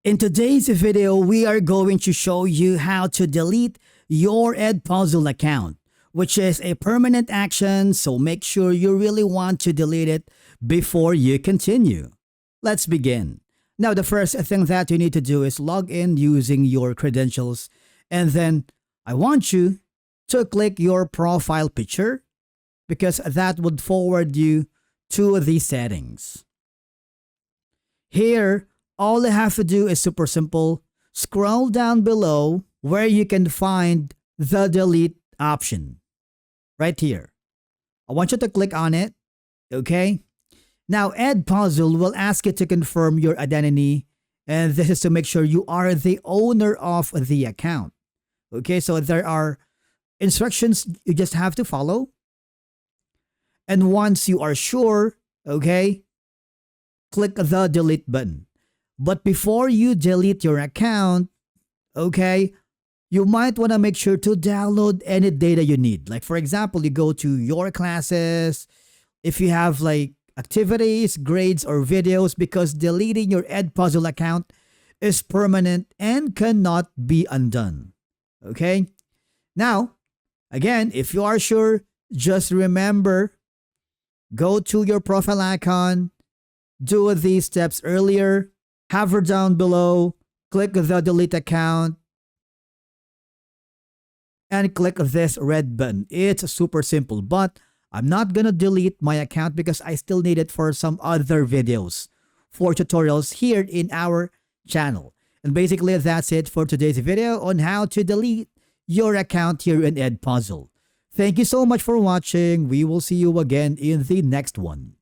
In today's video, we are going to show you how to delete your Edpuzzle account, which is a permanent action, so make sure you really want to delete it before you continue. Let's begin. Now, the first thing that you need to do is log in using your credentials, and then I want you to click your profile picture because that would forward you to the settings. Here, all you have to do is super simple. Scroll down below where you can find the delete option. Right here. I want you to click on it. Okay? Now, Edpuzzle will ask you to confirm your identity, and this is to make sure you are the owner of the account. Okay, so there are instructions you just have to follow. And once you are sure, okay, click the delete button. But before you delete your account, okay, you might want to make sure to download any data you need. Like for example, you go to your classes, if you have like activities, grades, or videos, because deleting your Edpuzzle account is permanent and cannot be undone. Okay? Now, again, if you are sure, just remember, go to your profile icon, do these steps earlier, hover down below, click the delete account, and click this red button. It's super simple, but I'm not gonna delete my account because I still need it for some other videos, for tutorials here in our channel. And basically that's it for today's video on how to delete your account here in Edpuzzle. Thank you so much for watching. We will see you again in the next one.